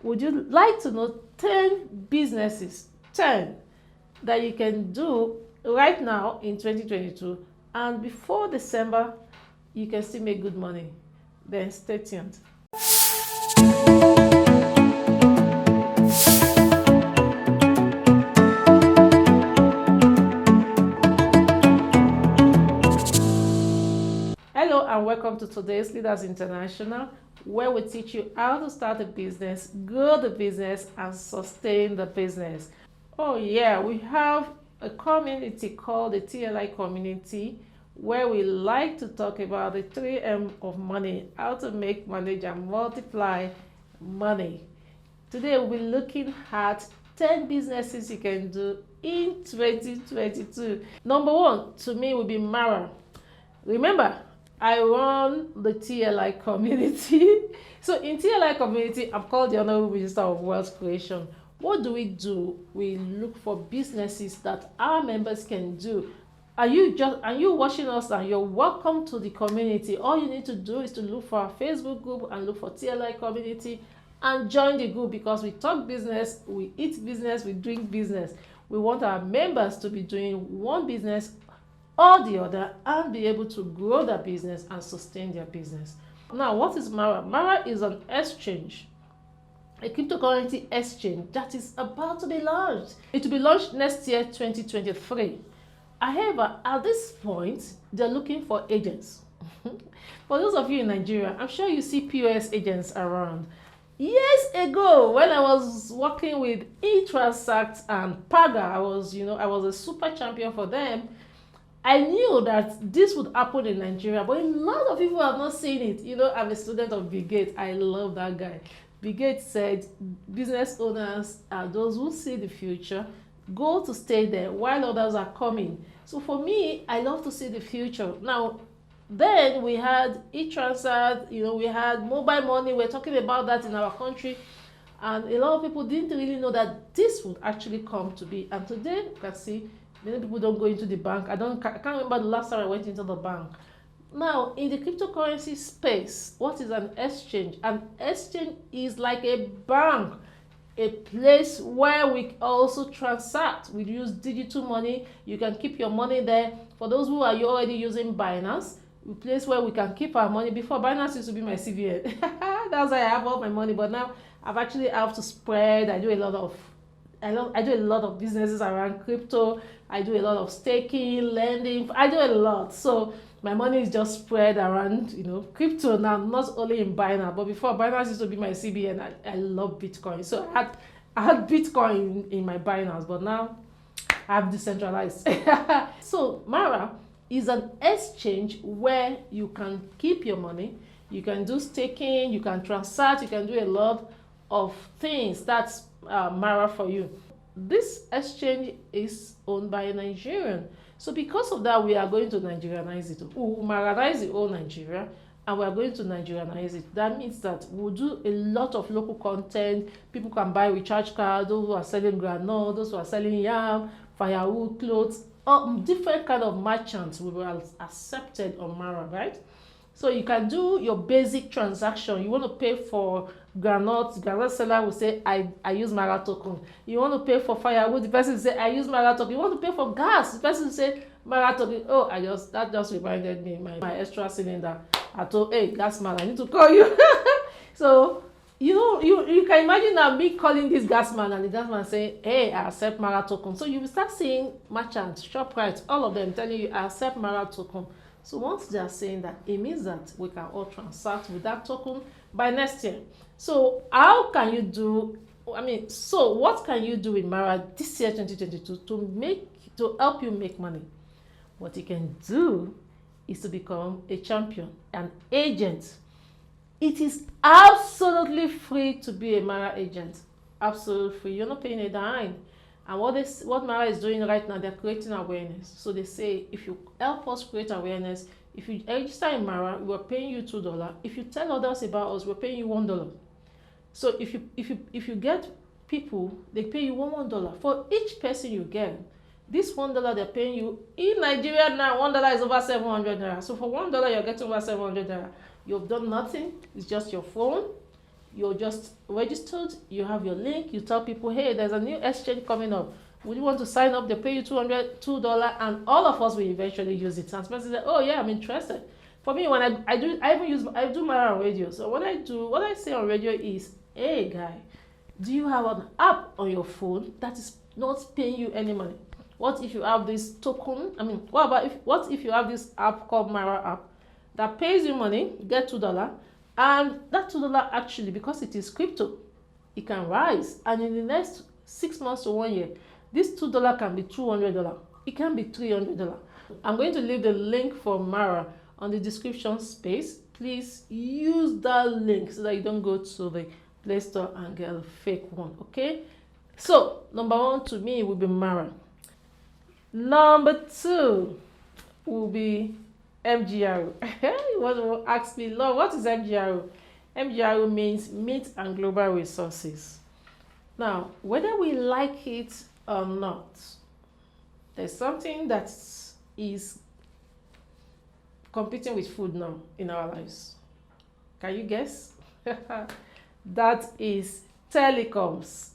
Would you like to know 10 businesses, 10 that you can do right now in 2022, and before December you can still make good money? Then stay tuned. Hello and welcome to today's Leaders International, where we teach you how to start a business, grow the business, and sustain the business. Oh yeah, we have a community called the TLI community, where we like to talk about the 3M of money, how to make, manage, and multiply money. Today we'll be looking at 10 businesses you can do in 2022. Number one to me will be Mara. Remember, I run the TLI community. So in TLI community, I'm called the Honorable Minister of Wealth Creation. What do? We look for businesses that our members can do. Are you watching us and you're welcome to the community? All you need to do is to look for our Facebook group and look for TLI community and join the group, because we talk business, we eat business, we drink business. We want our members to be doing one business or the other and be able to grow their business and sustain their business. Now, what is Mara? Mara is an exchange, a cryptocurrency exchange that is about to be launched. It will be launched next year, 2023. However, at this point, they're looking for agents. For those of you in Nigeria, I'm sure you see POS agents around. Years ago, when I was working with eTransact and Paga, I was a super champion for them. I knew that this would happen in Nigeria, but a lot of people have not seen it. I'm a student of Bill Gates. I love that guy. Bill Gates said business owners are those who see the future, go to stay there while others are coming. So for me, I love to see the future. Now, then we had e-transfer, we had mobile money. We're talking about that in our country. And a lot of people didn't really know that this would actually come to be. And today, you can see, many people don't go into the bank. I can't remember the last time I went into the bank. Now, in the cryptocurrency space, what is an exchange? An exchange is like a bank, a place where we also transact. We use digital money. You can keep your money there. For those who are already using Binance, a place where we can keep our money. Before, Binance used to be my CVN. That's why I have all my money. But now I've actually have to spread. I do a lot of businesses around crypto. I do a lot of staking, lending. I do a lot. So my money is just spread around, crypto now, not only in Binance. But before, Binance used to be my CBN. I love Bitcoin. So I had Bitcoin in my Binance, but now I have decentralized. So Mara is an exchange where you can keep your money. You can do staking. You can transact. You can do a lot of things. That's Mara for you. This exchange is owned by a Nigerian. So because of that, we are going to Nigerianize it. We will Maranize the whole Nigeria, and we are going to Nigerianize it. That means that we'll do a lot of local content. People can buy recharge cards, those who are selling granola, those who are selling yam, firewood, clothes, different kind of merchants will be accepted on Mara, right? So you can do your basic transaction. You want to pay for granite seller will say, I use Mara token. You want to pay for firewood, the person will say, I use Mara token. You want to pay for gas, the person will say, Mara token. Oh, that just reminded me, my extra cylinder. I told, hey, gas man, I need to call you. So, you can imagine now me calling this gas man and the gas man saying, hey, I accept Mara token. So you will start seeing merchants, ShopRite, all of them telling you, I accept Mara token. So once they are saying that, it means that we can all transact with that token by next year. So what can you do with Mara this year, 2022, to help you make money? What you can do is to become a champion, an agent. It is absolutely free to be a Mara agent. Absolutely free. You're not paying a dime. And what Mara is doing right now, they're creating awareness. So they say, if you help us create awareness, if you register in Mara, we're paying you $2. If you tell others about us, we're paying you $1. So if you get people, they pay you $1 for each person you get. This $1 they're paying you in Nigeria now, $1 is over 700 naira. So for $1 you're getting over 700 naira. You've done nothing. It's just your phone, you're just registered, you have your link, you tell people, hey, there's a new exchange coming up. Would you want to sign up? They pay you $202, and all of us will eventually use it. And person said, oh yeah, I'm interested. For me, when I do Mara on radio. So what I say on radio is, hey guy, do you have an app on your phone that is not paying you any money? What if you have this token? What if you have this app called Mara app that pays you money, get $2, and that $2 actually, because it is crypto, it can rise, and in the next 6 months to 1 year, this $2 can be $200, it can be $300. I'm going to leave the link for Mara on the description space. Please use that link so that you don't go to the Play Store and get a fake one, okay? So number 1 to me will be Mara. Number 2 will be MGRO. You want to ask me, Lord, what is MGRO? MGRO means Meat and Global Resources. Now, whether we like it or not, there's something that is competing with food now in our lives. Can you guess? That is telecoms.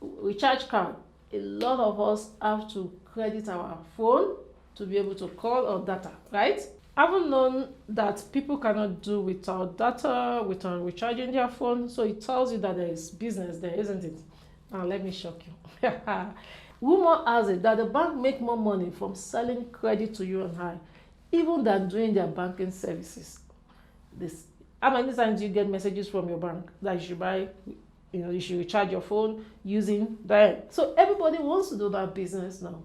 Recharge card. A lot of us have to credit our phone to be able to call or data, right? I haven't known that people cannot do without data, without recharging their phone. So it tells you that there is business there, isn't it? Now let me shock you. Rumor has it that the bank make more money from selling credit to you and I, even than doing their banking services. How many times do you get messages from your bank that you should buy, you should recharge your phone using that? So everybody wants to do that business now.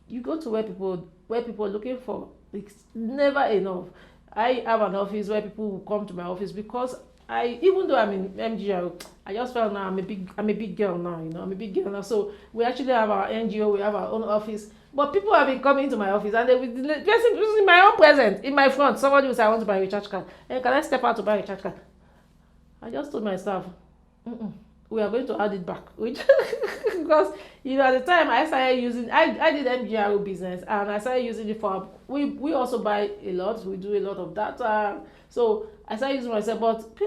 You go to where people are looking for, it's never enough. I have an office where people will come to my office because even though I'm in MGRO, I just felt now I'm a big girl now, I'm a big girl now. So we actually have our NGO, we have our own office. But people have been coming to my office and they will just in my own present, in my front, somebody will say, I want to buy a recharge card. And can I step out to buy a recharge card? I just told my staff, we are going to add it back. Because, at the time I started using, I did MGRO business and I started using it for, we also buy a lot, we do a lot of data. So I started using myself, but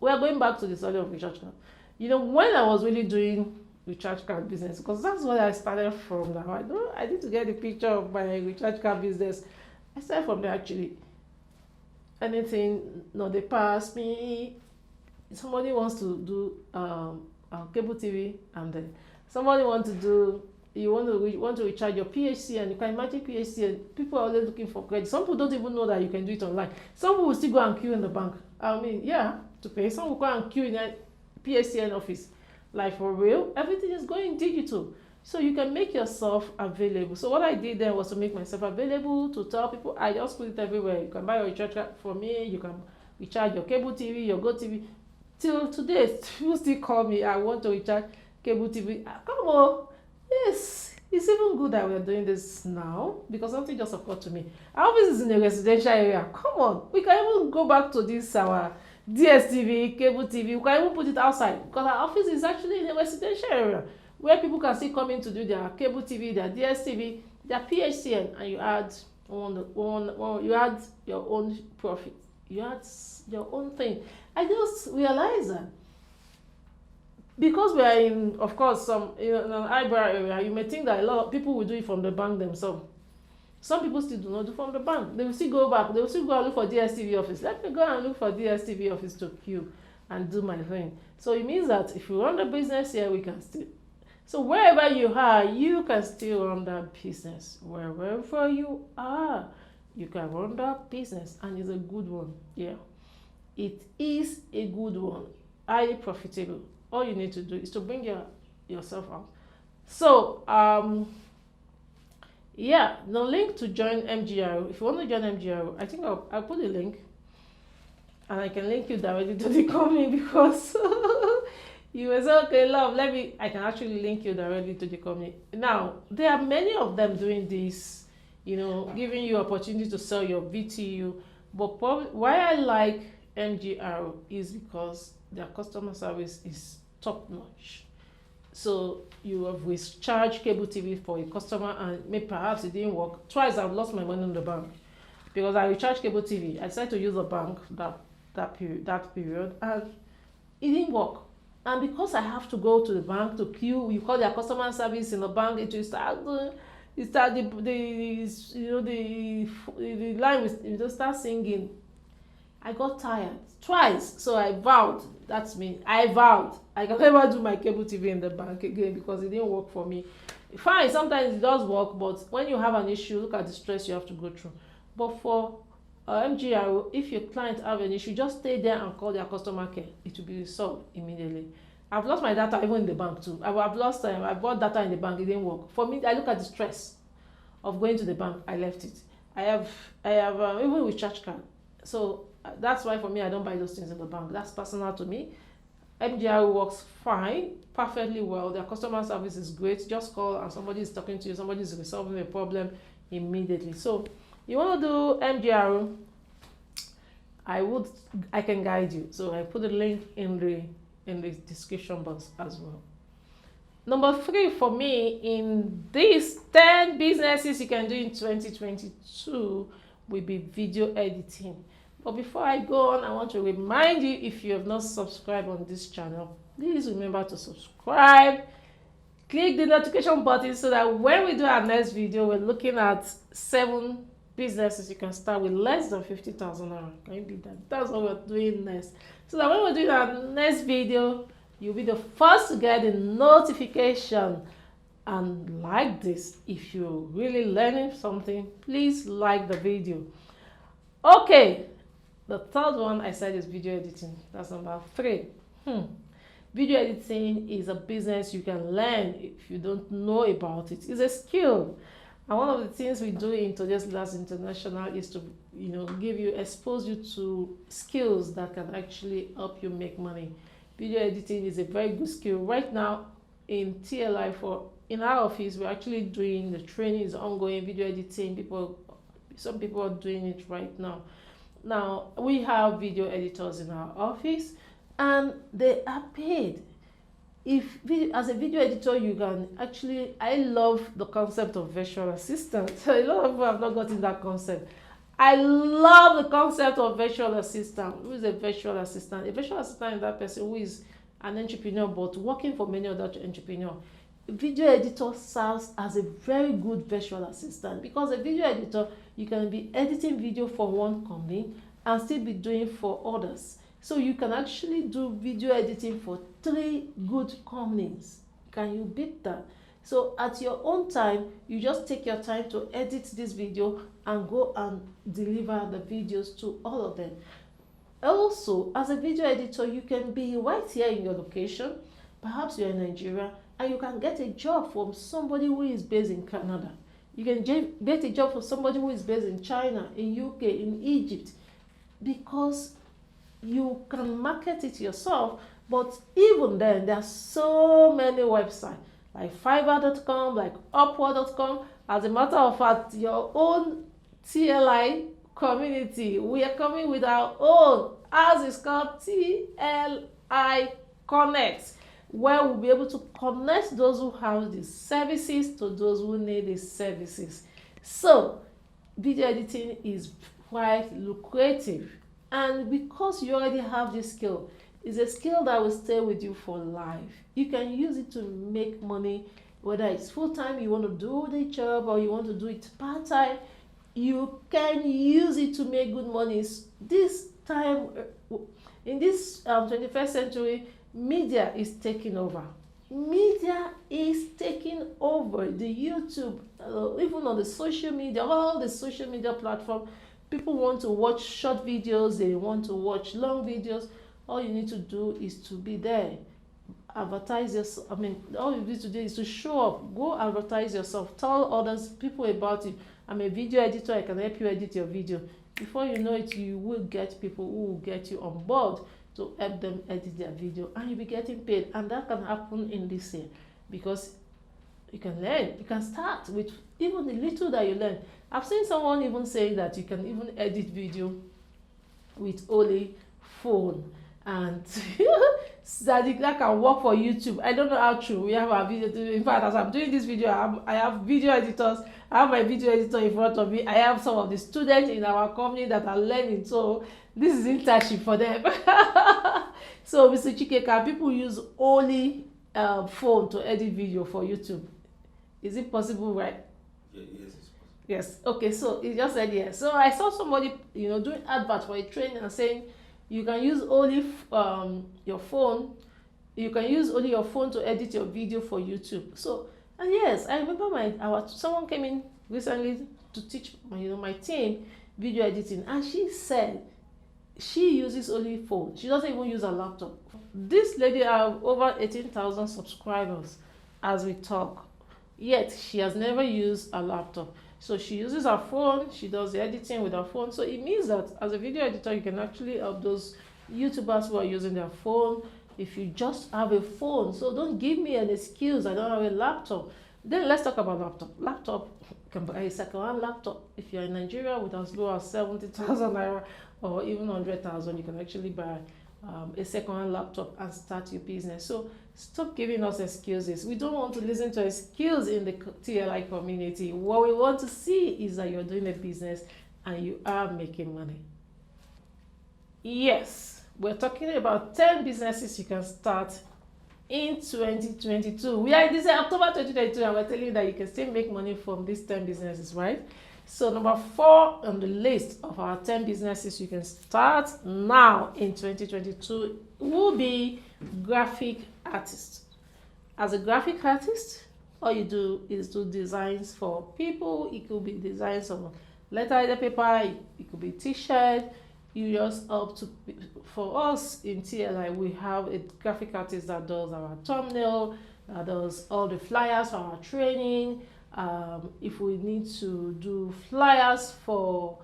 we are going back to the study of recharge card. When I was really doing recharge card business, because that's what I started from now. I need to get the picture of my recharge card business. I started from there actually. Anything, they pass me. Somebody wants to do cable TV, and then somebody want to recharge your PHC, and you can imagine PHC, and people are always looking for credit. Some people don't even know that you can do it online. Some people will still go and queue in the bank. To pay. Some will go and queue in a PHCN office. Like for real, everything is going digital. So you can make yourself available. So what I did then was to make myself available, to tell people, I just put it everywhere. You can buy your recharge card for me, you can recharge your cable TV, your Go TV. Till today, people still call me, I want to recharge cable TV. Come on. Yes, it's even good that we're doing this now, because something just occurred to me. Our office is in a residential area. Come on, we can even go back to this our DSTV, cable TV. We can even put it outside, because our office is actually in a residential area where people can still come in to do their cable TV, their DSTV, their PHCN, and you add you add your own profit. You add your own thing. I just realized that because we are in, of course, in an eyebrow area, you may think that a lot of people will do it from the bank themselves. Some people still do not do from the bank. They will still go back. They will still go and look for DSTV office. Let me go and look for DSTV office to queue and do my thing. So it means that if you run the business here, we can still. So wherever you are, you can still run that business. Wherever you are, you can run that business, and it's a good one. Yeah, it is a good one. Highly profitable. All you need to do is to bring yourself out. So yeah, the link to join MGRO. If you want to join MGRO, I think I'll put a link, and I can link you directly to the company, because you will say, okay, love, I can actually link you directly to the company. Now, there are many of them doing this, giving you opportunity to sell your VTU. But probably why I like MGRO is because their customer service is top notch. So you have recharged cable TV for a customer, and maybe perhaps it didn't work. Twice I've lost my money in the bank because I recharged cable TV. I decided to use the bank that period, and it didn't work. And because I have to go to the bank to queue, you call their customer service in the bank, it will start the you know the line will just start singing. I got tired twice, so I vowed. That's me. I vowed I can never do my cable TV in the bank again because it didn't work for me. Fine, sometimes it does work, but when you have an issue, look at the stress you have to go through. But for MGRO, if your client have an issue, just stay there and call their customer care. It will be resolved immediately. I've lost my data even in the bank too. I've lost I bought data in the bank, it didn't work. For me, I look at the stress of going to the bank, I left it. I have even with charge card. So that's why for me, I don't buy those things in the bank. That's personal to me. MGRO works fine, perfectly well. Their customer service is great. Just call and somebody is talking to you, somebody is resolving a problem immediately. So you want to do MGRO, I can guide you. So I put the link in the description box as well. Number 3 for me in these 10 businesses you can do in 2022 will be video editing. But before I go on, I want to remind you, if you have not subscribed on this channel, please remember to subscribe. Click the notification button so that when we do our next video, we're looking at 7 businesses you can start with less than 50,000 naira. Maybe that's what we're doing next. So that when we're doing our next video, you'll be the first to get the notification. And like this, if you're really learning something, please like the video. Okay, the third one I said is video editing. That's number 3. Video editing is a business you can learn if you don't know about it. It's a skill. And one of the things we do in Today's Leaders International is to, expose you to skills that can actually help you make money. Video editing is a very good skill. Right now in TLI in our office, we're actually doing the training is ongoing, video editing. Some people are doing it right now. Now we have video editors in our office and they are paid. As a video editor, you can actually, I love the concept of virtual assistant. A lot of people have not gotten that concept. I love the concept of virtual assistant. Who is a virtual assistant? A virtual assistant is that person who is an entrepreneur but working for many other entrepreneurs. A video editor serves as a very good virtual assistant because a video editor, you can be editing video for one company and still be doing for others. So you can actually do video editing for 3 good companies. Can you beat that? So at your own time, you just take your time to edit this video and go and deliver the videos to all of them. Also, as a video editor, you can be right here in your location. Perhaps you're in Nigeria and you can get a job from somebody who is based in Canada. You can get a job from somebody who is based in China, in UK, in Egypt, because you can market it yourself. But even then, there are so many websites like Fiverr.com, like Upwork.com. As a matter of fact, your own TLI community, we are coming with our own, as it's called TLI Connect, where we'll be able to connect those who have these services to those who need these services. So video editing is quite lucrative, and because you already have this skill, it's a skill that will stay with you for life. You can use it to make money, whether it's full-time, you want to do the job, or you want to do it part-time. You can use it to make good money. This time, in this 21st century, media is taking over. Media is taking over. The YouTube, even on the social media, all the social media platforms, people want to watch short videos, they want to watch long videos. All you need to do is to be there. Advertise yourself. All you need to do is to show up. Go advertise yourself. Tell others, people about you. I'm a video editor, I can help you edit your video. Before you know it, you will get people who will get you on board to help them edit their video, and you'll be getting paid. And that can happen in this year because you can learn. You can start with even the little that you learn. I've seen someone even saying that you can even edit video with only phone, and that can work for YouTube. I don't know how true. We have our video. In fact, as I'm doing this video, I have video editors. I have my video editor in front of me. I have some of the students in our company that are learning. So This is internship for them. So, Mr. Chike, can people use only phone to edit video for YouTube? Is it possible, right? Yeah, yes, it's possible. Yes. Okay. So he just said yes. So I saw somebody, doing advert for a training and saying you can use only your phone. You can use only your phone to edit your video for YouTube. So, and yes, I remember someone came in recently to teach my team video editing, and she said she uses only phone. She doesn't even use a laptop. This lady have over 18,000 subscribers as we talk. Yet she has never used a laptop. So she uses her phone, she does the editing with her phone. So it means that as a video editor, you can actually help those YouTubers who are using their phone if you just have a phone. So don't give me an excuse, I don't have a laptop. Then let's talk about laptop. Laptop, you can buy a second-hand laptop. If you're in Nigeria with as low as 70,000 naira or even 100,000, you can actually buy a second-hand laptop and start your business. So stop giving us excuses. We don't want to listen to excuses in the TLI community. What we want to see is that you're doing a business and you are making money. Yes, we're talking about 10 businesses you can start in 2022. We are in this October 2022 and we're telling you that you can still make money from these 10 businesses, right? So number 4 on the list of our 10 businesses you can start now in 2022 will be graphic artist. As a graphic artist, all you do is do designs for people. It could be designs on letter paper, it could be t-shirt. You just help to, for us in TLI, we have a graphic artist that does our thumbnail, that does all the flyers for our training. If we need to do flyers for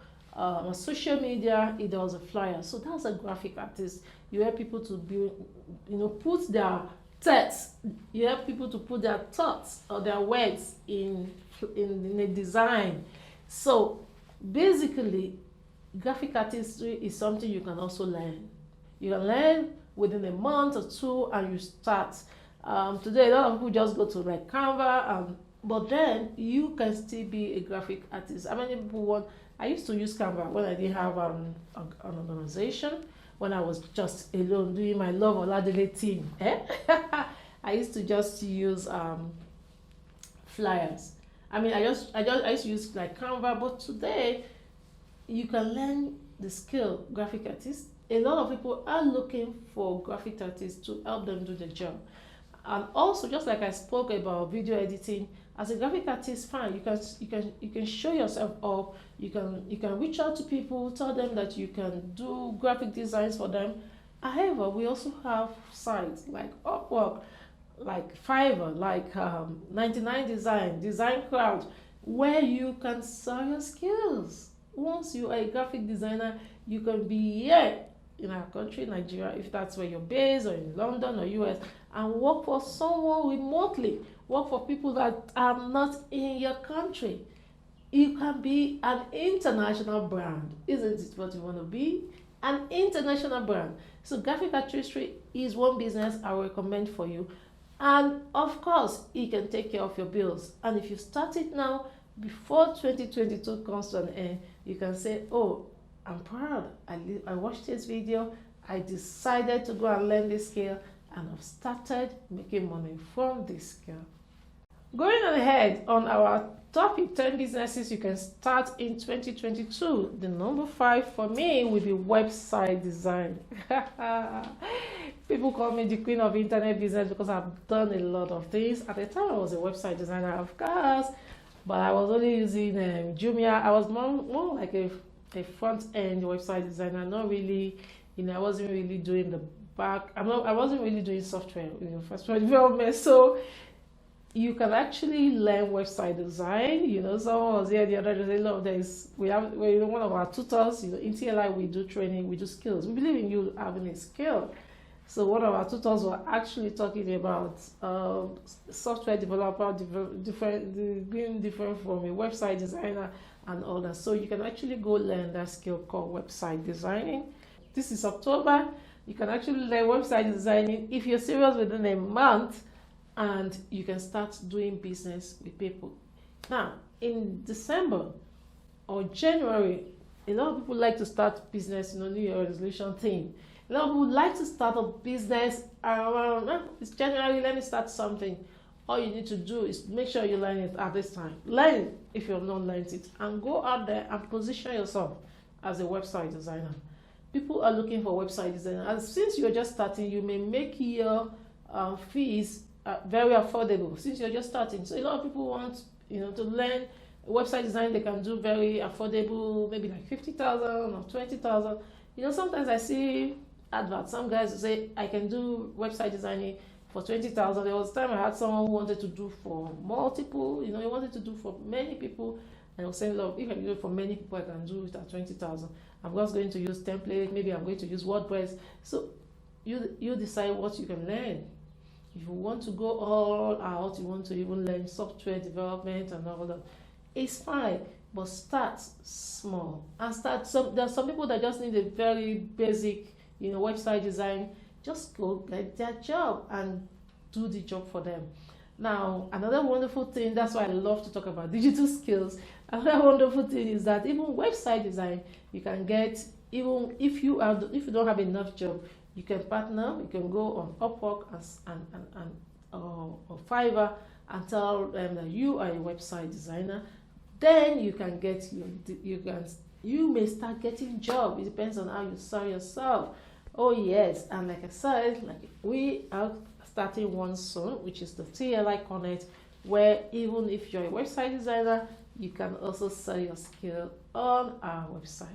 social media, it does a flyer. So that's a graphic artist. You help people to build, put their text. You help people to put their thoughts or their words in a design. So basically, graphic artistry is something you can also learn. You can learn within a month or two, and you start. Today, a lot of people just go to like Canva, but then you can still be a graphic artist. How many people want? I used to use Canva when I didn't have an organization, when I was just alone doing my Love Oladele thing. I used to just use flyers. I used to use like Canva, but today you can learn the skill graphic artist. A lot of people are looking for graphic artists to help them do the job. And also, just like I spoke about video editing, as a graphic artist, fine, you can show yourself up. You can reach out to people, tell them that you can do graphic designs for them. However, we also have sites like Upwork, like Fiverr, like 99 Design Crowd, where you can sell your skills. Once you are a graphic designer, you can be here in our country, Nigeria, if that's where you're based, or in London or US, and work for someone remotely, work for people that are not in your country. You can be an international brand. Isn't it what you want to be? An international brand. So graphic artistry is one business I recommend for you. And of course, it can take care of your bills. And if you start it now, before 2022 comes to an end, you can say, oh, I'm proud. I watched this video. I decided to go and learn this skill, and I've started making money from this skill. Going ahead on our topic, 10 businesses you can start in 2022. The number 5 for me will be website design. People call me the queen of internet business because I've done a lot of things. At the time, I was a website designer, of course, but I was only using Jumia. I was more like a front-end website designer, not really, I wasn't really doing the back. I wasn't really doing software, software development. So you can actually learn website design. Someone was here the other day. We're one of our tutors. In TLI we do training, we do skills. We believe in you having a skill. So one of our tutors were actually talking about software developer, being different from a website designer and all that. So you can actually go learn that skill called website designing. This is October. You can actually learn website designing if you're serious within a month, and you can start doing business with people. Now, in December or January, A lot of people like to start business, New Year resolution thing. A lot of people like to start a business around, it's January, let me start something. All you need to do is make sure you learn it at this time. Learn if you have not learned it, and go out there and position yourself as a website designer. People are looking for website designer, and since you're just starting, you may make your fees very affordable since you're just starting. So a lot of people want, to learn website design. They can do very affordable, maybe like 50,000 or 20,000. Sometimes I see adverts. Some guys say I can do website designing for 20,000. There was a time I had someone who wanted to do for multiple. He wanted to do for many people, and I was saying, look, if I do it for many people, I can do it at 20,000. I'm just going to use template. Maybe I'm going to use WordPress. So you decide what you can learn. If you want to go all out, you want to even learn software development and all that, it's fine. But start small and start. There are some people that just need a very basic, website design. Just go get their job and do the job for them. Now, another wonderful thing, that's why I love to talk about digital skills. Another wonderful thing is that even website design, you can get, even if you don't have enough job, you can partner. You can go on Upwork or Fiverr and tell them that you are a website designer. Then you can get you may start getting job. It depends on how you sell yourself. Oh yes, and like I said, we are starting one soon, which is the TLI Connect, where even if you're a website designer, you can also sell your skill on our website.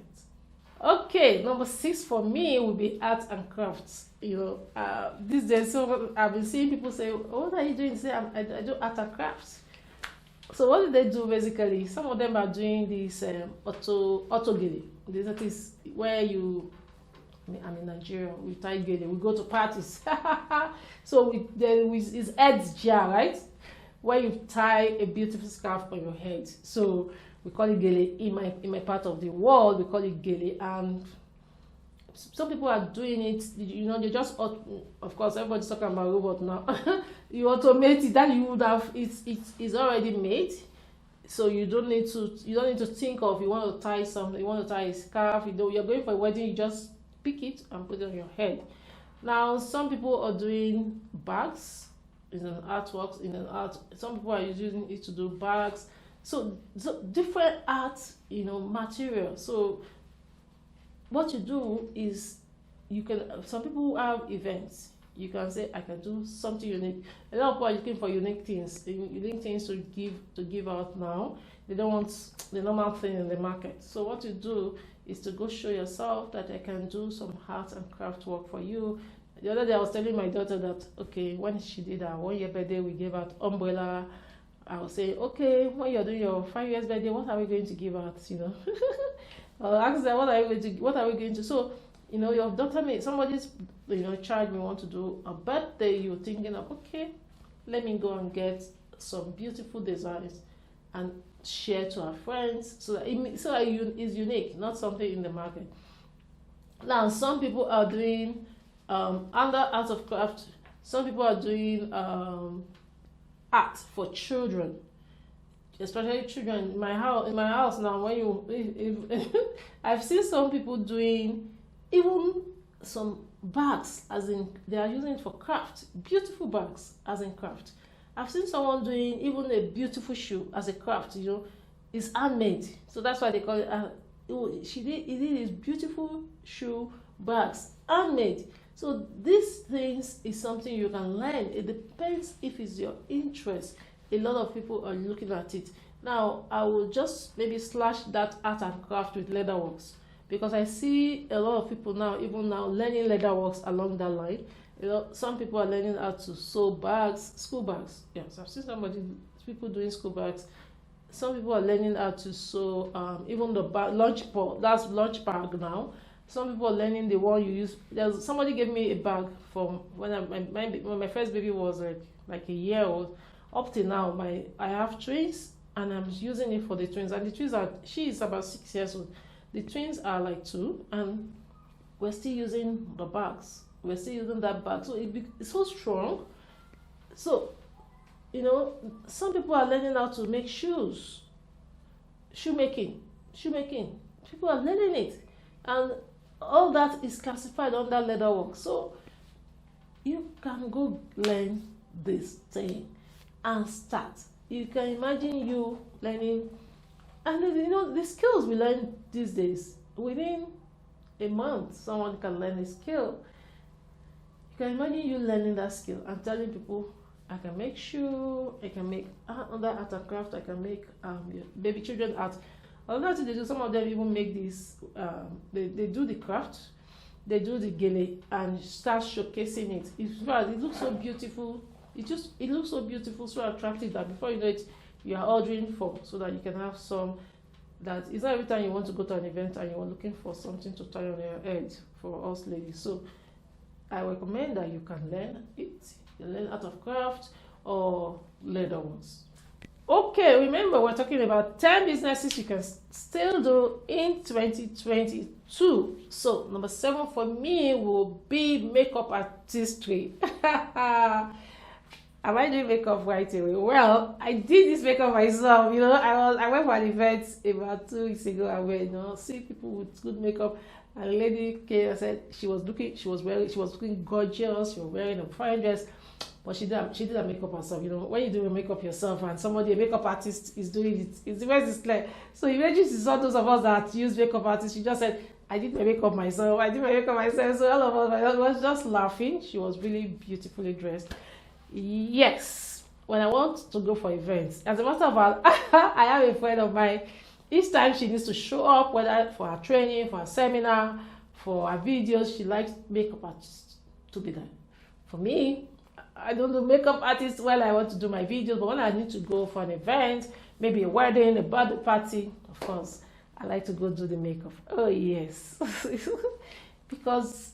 Okay, number 6 for me will be art and crafts. These days, so I've been seeing people say, oh, what are you doing? Say, I do art and crafts. So what do they do basically? Some of them are doing this auto gele. That is where I'm in Nigeria, we tie gele, we go to parties. So it's head jar, right? Where you tie a beautiful scarf on your head. So we call it gele. In my part of the world, we call it gele. And some people are doing it, they just, of course, everybody's talking about robot now. You automate it, that you would have, it's already made. So you don't need to think of, you want to tie something, you want to tie a scarf, you're going for a wedding, you just pick it and put it on your head. Now, some people are doing bags in an artwork, some people are using it to do bags. So different art, material. So what you do is some people have events. You can say, I can do something unique. A lot of people are looking for unique things to give out now. They don't want the normal thing in the market. So what you do is to go show yourself that I can do some art and craft work for you. The other day I was telling my daughter that, okay, when she did her 1 year birthday, we gave out umbrella. I was saying, okay, when you're doing your 5 years birthday, what are we going to give out? I'll ask them, what are we going to? So, your daughter somebody's, child may want to do a birthday. You're thinking of, okay, let me go and get some beautiful designs and share to our friends, so that it's unique, not something in the market. Now, some people are doing under art of craft. Some people are doing art for children, especially children. In my house now, I've seen some people doing even some bags, as in they are using it for craft, beautiful bags as in craft. I've seen someone doing even a beautiful shoe as a craft. It's handmade, so that's why they call it. He did his beautiful shoe bags handmade. So these things is something you can learn. It depends if it's your interest. A lot of people are looking at it. Now, I will just maybe slash that art and craft with leatherworks, because I see a lot of people now, even now, learning leatherworks along that line. Some people are learning how to sew bags, school bags. Yes, I've seen people doing school bags. Some people are learning how to sew even the lunch bag now. Some people are learning the one you use. Somebody gave me a bag from when my first baby was like a year old. Up till now, I have twins, and I'm using it for the twins. And the twins she is about 6 years old. The twins are like 2, and we're still using the bags. We're still using that bag. So it's so strong. So, some people are learning how to make shoes. Shoemaking. People are learning it, and all that is classified under leatherwork. So you can go learn this thing and start. You can imagine you learning, and the skills we learn these days, within a month someone can learn a skill. You can imagine you learning that skill and telling people, I can make shoe, I can make other art and craft, I can make baby children art. Another thing they do, some of them even make this, they do the craft, they do the gele and start showcasing it. It looks so beautiful. It looks so beautiful, so attractive that before you know it, you are ordering for, so that you can have some. That it's not every time you want to go to an event and you're looking for something to tie on your head for us ladies. So I recommend that you can learn it. You learn art of craft or leather ones. Okay, remember we're talking about 10 businesses you can still do in 2022. So number 7 for me will be makeup artistry. Am I doing makeup right away? Well, I did this makeup myself. I went for an event about 2 weeks ago and we see people with good makeup. And a lady came and said she was looking gorgeous. She was wearing a fine dress, but she did her makeup herself. When you do your makeup yourself and a makeup artist is doing it, it's the way it's clear. So imagine she saw those of us that use makeup artists. She just said, I did my makeup myself. So all of us was just laughing. She was really beautifully dressed. Yes, when I want to go for events, as a matter of fact, I have a friend of mine. Each time she needs to show up, whether for her training, for her seminar, for her videos, she likes makeup artists to be there. For me, I don't do makeup artists while I want to do my videos, but when I need to go for an event, maybe a wedding, a birthday party, of course, I like to go do the makeup. Oh yes, because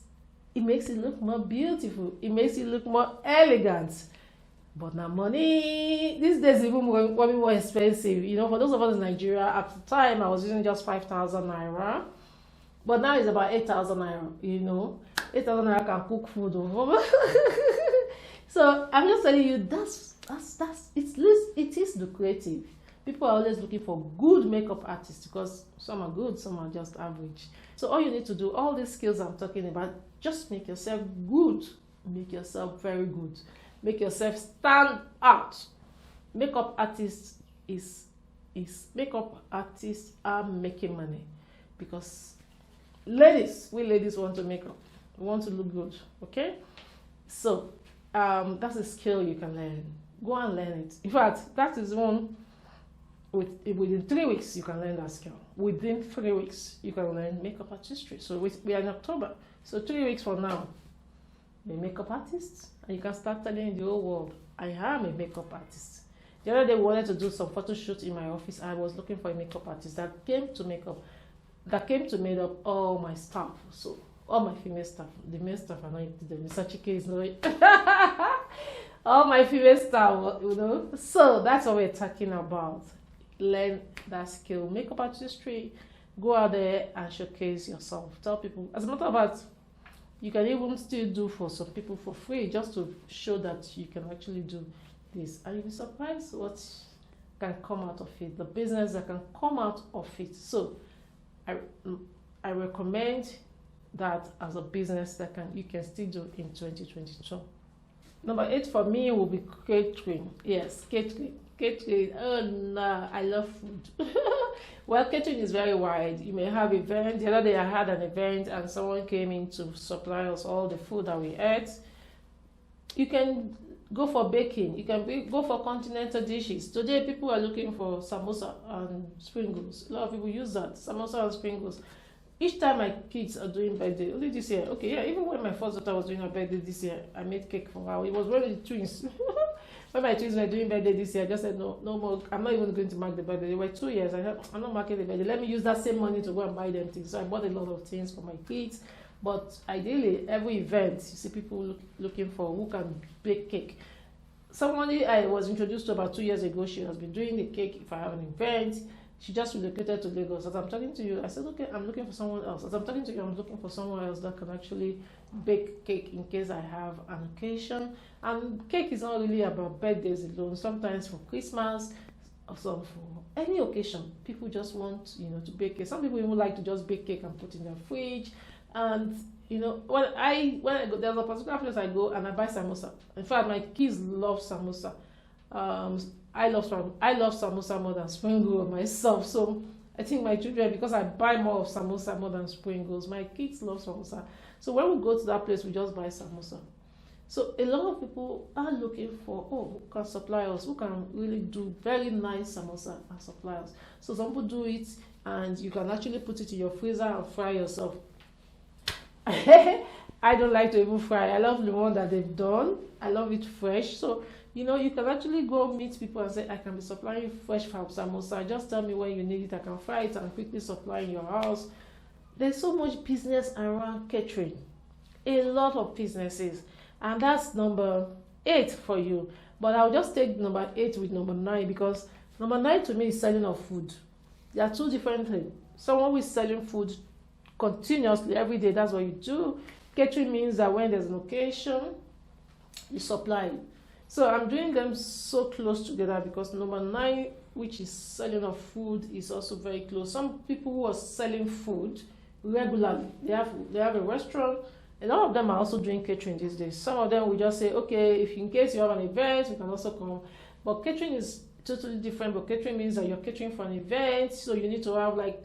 it makes it look more beautiful. It makes it look more elegant. But now money these days even more expensive. For those of us in Nigeria, at the time I was using just 5,000 naira, but now it's about 8,000 naira. 8,000 naira can cook food. So I'm just telling you, it is lucrative. People are always looking for good makeup artists because some are good, some are just average. So all you need to do, all these skills I'm talking about, just make yourself good, make yourself very good. Make yourself stand out. Makeup artists makeup artists are making money because we ladies want to make up. We want to look good. Okay? So that's a skill you can learn. Go and learn it. In fact, that is one within 3 weeks you can learn that skill. Within 3 weeks you can learn makeup artistry. So we are in October. So 3 weeks from now, a makeup artist, and you can start telling the whole world, I am a makeup artist. The other day we wanted to do some photo shoot in my office. I was looking for a makeup artist that came to make up all my staff. So all my female staff, the male staff are not into them. Mr. Chike is not all my female staff, So that's what we're talking about. Learn that skill, makeup artistry. Go out there and showcase yourself. Tell people. As a matter of fact, you can even still do for some people for free, just to show that you can actually do this. And you'll be surprised what can come out of it, the business that can come out of it. So I recommend that as a business that you can still do in 2022. Number 8 for me will be catering. Yes, catering. Oh no, I love food. Well, catering is very wide. You may have event. The other day I had an event and someone came in to supply us all the food that we ate. You can go for baking. You can go for continental dishes. Today people are looking for samosa and spring rolls. A lot of people use that, samosa and spring rolls. Each time my kids are doing birthday, only this year, okay, yeah, even when my first daughter was doing her birthday this year, I made cake for her. It was one of the twins. When my twins were doing birthday this year, I just said, no more, I'm not even going to mark the birthday. They were 2 years. I said, I'm not marking the birthday. Let me use that same money to go and buy them things. So I bought a lot of things for my kids. But ideally, every event, you see people looking for who can bake cake. Somebody I was introduced to about 2 years ago, she has been doing the cake if I have an event. She just relocated to Lagos. As I'm talking to you, I said, okay, I'm looking for someone else. As I'm talking to you, I'm looking for someone else that can actually bake cake in case I have an occasion. And cake is not really about birthdays alone. Sometimes for Christmas, some for any occasion. People just want, to bake cake. Some people even like to just bake cake and put in their fridge. And when I go, there's a particular place I go and I buy samosa. In fact, my kids love samosa. Um, I love samosa more than spring roll myself. So I think my children, because I buy more of samosa more than spring rolls, my kids love samosa. So when we go to that place, we just buy samosa. So a lot of people are looking for, who can supply us, who can really do very nice samosa and supply us. So some people do it, and you can actually put it in your freezer and fry yourself. I don't like to even fry. I love the one that they've done. I love it fresh. So you can actually go meet people and say, I can be supplying you fresh from samosa. Just tell me when you need it. I can fry it and quickly supply in your house. There's so much business around catering. A lot of businesses. And that's number 8 for you. But I'll just take number 8 with number 9, because number 9 to me is selling of food. They are two different things. Someone who is selling food continuously every day, that's what you do. Catering means that when there's an occasion, you supply it. So I'm doing them so close together because number 9, which is selling of food, is also very close. Some people who are selling food regularly, they have a restaurant. A lot of them are also doing catering these days. Some of them will just say, okay, if in case you have an event, you can also come. But catering is totally different. But catering means that you're catering for an event. So you need to have, like,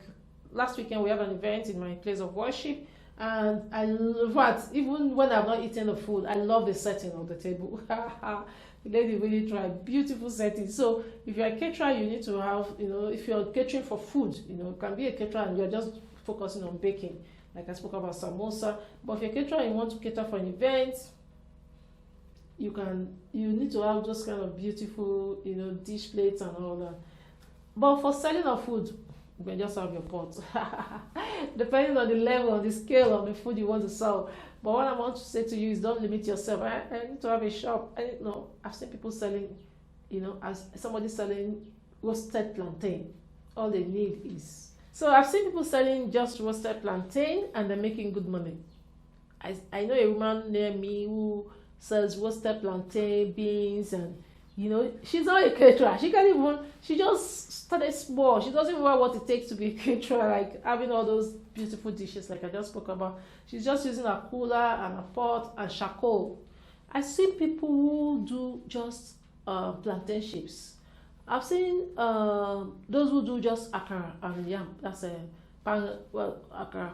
last weekend we have an event in my place of worship. And I love it. Even when I've not eaten the food, I love the setting of the table. The lady really tried. Beautiful setting. So if you're a caterer, you need to have, if you're catering for food, you can be a caterer and you're just focusing on baking. Like I spoke about samosa. But if you're a caterer and you want to cater for an event, you need to have those kind of beautiful, dish plates and all that. But for selling of food, you can just have your pot. Depending on the level, on the scale of the food you want to sell. But what I want to say to you is, don't limit yourself. I need to have a shop. I've seen people selling, as somebody selling roasted plantain. All they need is. So I've seen people selling just roasted plantain and they're making good money. I know a woman near me who sells roasted plantain, beans, and she's not a caterer. She just started small. She doesn't know what it takes to be a caterer, like having all those beautiful dishes like I just spoke about. She's just using a cooler and a pot and charcoal. I've seen people who do just plantain chips. I've seen those who do just akara and yam. That's akara.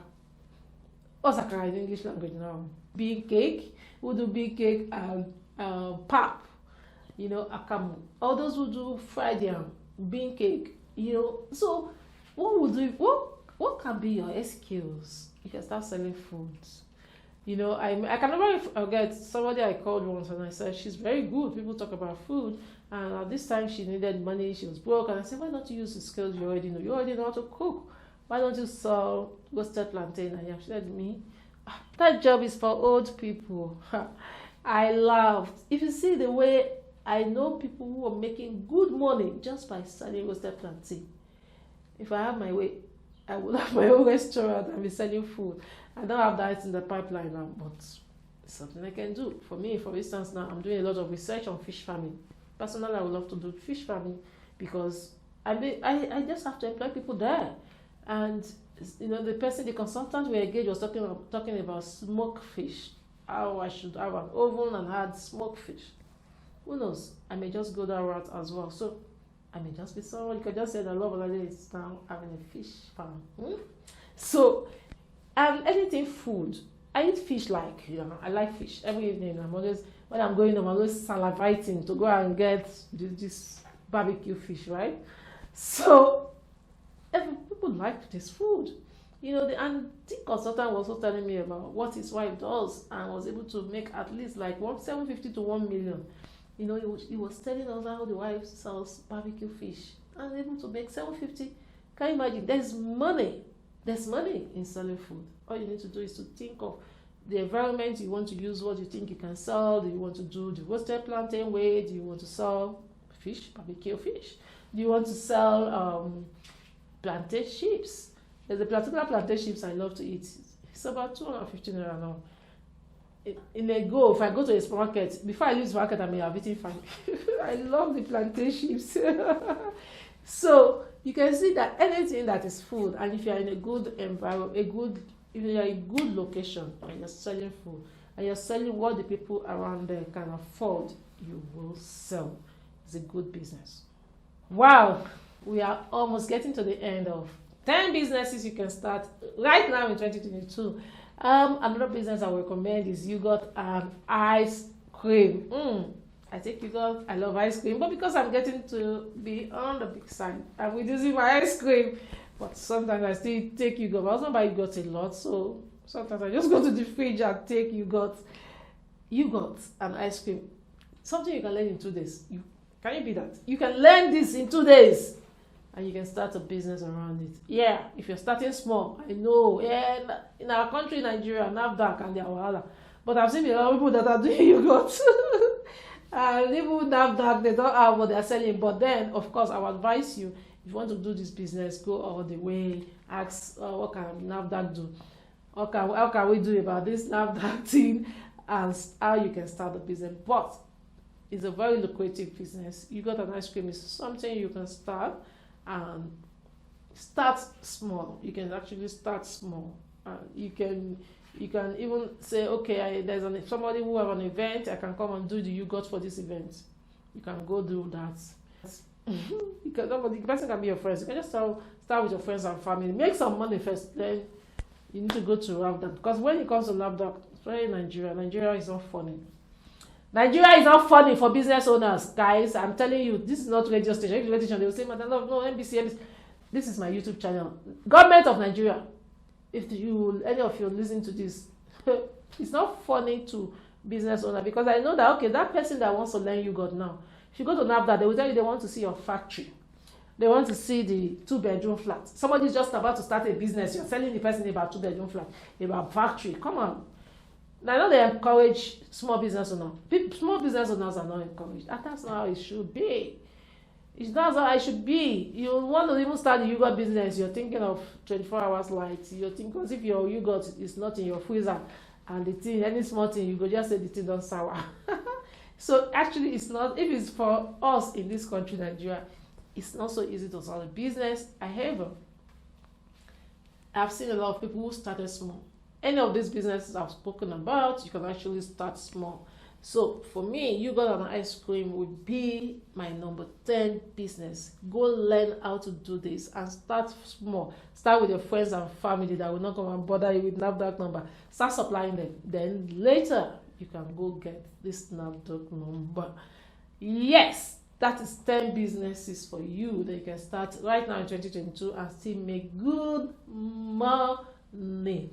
What's akara in English language now? Big cake. Who do big cake and pap. Akamu. All those who do fried yam, bean cake. So what can be your excuse? You can start selling foods. I can never forget somebody I called once and I said, she's very good. People talk about food. And at this time she needed money, she was broke. And I said, why don't you use the skills you already know? You already know how to cook. Why don't you sell roasted plantain and yam? She said to me, that job is for old people. I laughed. If you see the way I know people who are making good money just by selling roasted plantain. If I have my way, I would have my own restaurant and be selling food. I don't have that in the pipeline now, but it's something I can do. For me, for instance, now I'm doing a lot of research on fish farming. Personally, I would love to do fish farming because I just have to employ people there. And the consultant we engaged was talking about smoked fish. How I should have an oven and add smoked fish. Who knows? I may just go that route as well. So I may just be someone. You can just say that Love Olade is now having a fish farm. So, and anything food. I eat fish I like fish. Every evening when I'm going home, I'm always salivating to go and get this barbecue fish, right? So, people like this food. And the consultant was also telling me about what his wife does and was able to make at least like 750 to 1 million. He was telling us how the wife sells barbecue fish and able to make 750. Can you imagine? There's money. There's money in selling food. All you need to do is to think of the environment you want to use, what you think you can sell. Do you want to do the roasted plantain way? Do you want to sell fish, barbecue fish? Do you want to sell plantain chips? There's a particular plantain chips I love to eat. It's about 250 naira now. in a go, if I go to a supermarket, before I leave the supermarket, I may have eaten five. I love the plantain chips. So you can see that anything that is food, and if you are in a good environment, if you are in a good location, and you're selling food, and you're selling what the people around there can afford, you will sell. It's a good business. Wow, we are almost getting to the end of 10 businesses you can start right now in 2022. Another business I would recommend is yogurt and ice cream. I take yogurt, I love ice cream, but because I'm getting to be on the big side, I'm reducing my ice cream. But sometimes I still take yogurt. I also buy yogurt a lot, so sometimes I just go to the fridge and take yogurt and ice cream. Something you can learn in 2 days. Can you be that? You can learn this in 2 days. And you can start a business around it. Yeah, if you're starting small, I know. Yeah, in our country, Nigeria, NAFDAC and their wahala. But I've seen a lot of people that are doing yogurt. And even NAFDAC, they don't have what they're selling. But then, of course, I would advise you, if you want to do this business, go all the way. Ask, what can NAFDAC do? How can we do about this NAFDAC thing? And how you can start the business. But it's a very lucrative business. Yogurt and ice cream is something you can start. And start small. You can actually start small. You can even say, okay, there's somebody who have an event. I can come and do the yogurt for this event. You can go do that. The person can be your friends. You can just start with your friends and family. Make some money first. Then you need to go to NAFDAC, because when it comes to NAFDAC, especially Nigeria, Nigeria is not funny. Nigeria is not funny for business owners, guys. I'm telling you, this is not radio station. If you radio station, they will say, "Madam, no, NBC. This is my YouTube channel." Government of Nigeria, if any of you listen to this, it's not funny to business owner, because I know that, okay, that person that wants to learn yogurt now, if you go to NAFDAC, they will tell you they want to see your factory. They want to see the 2-bedroom flat. Somebody's just about to start a business. You're telling the person about 2-bedroom flat, about factory. Come on. I know they encourage small business owners. Small business owners are not encouraged. And that's not how it should be. That's how it should be. You want to even start the yogurt business, you're thinking of 24 hours light. You're thinking, because if your yogurt is not in your freezer, and the thing, any small thing, you go just say the thing don't sour. So actually, it's not, if it's for us in this country, Nigeria, it's not so easy to start a business. However, I've seen a lot of people who started small. Any of these businesses I've spoken about, you can actually start small. So for me, yogurt and ice cream would be my number 10 business. Go learn how to do this and start small. Start with your friends and family that will not come and bother you with NAFDAC number. Start supplying them. Then later, you can go get this NAFDAC number. Yes, that is 10 businesses for you that you can start right now in 2022 and still make good money.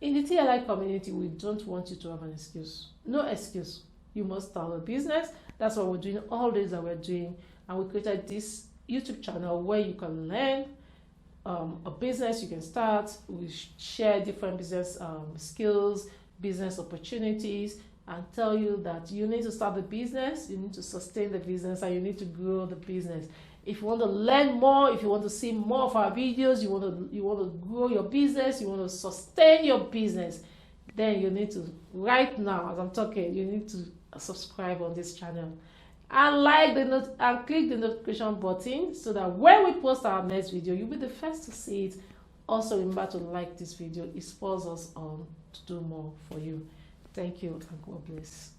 In the TLI community, we don't want you to have an excuse. No excuse. You must start a business. That's what we're doing, all this that we're doing. And we created this YouTube channel where you can learn a business you can start. We share different business skills, business opportunities, and tell you that you need to start the business, you need to sustain the business, and you need to grow the business. If you want to learn more, if you want to see more of our videos, you want to grow your business, you want to sustain your business, then you need to, right now as I'm talking, you need to subscribe on this channel and and click the notification button so that when we post our next video, you'll be the first to see it. Also remember to like this video. It spurs us on to do more for you. Thank you and God bless.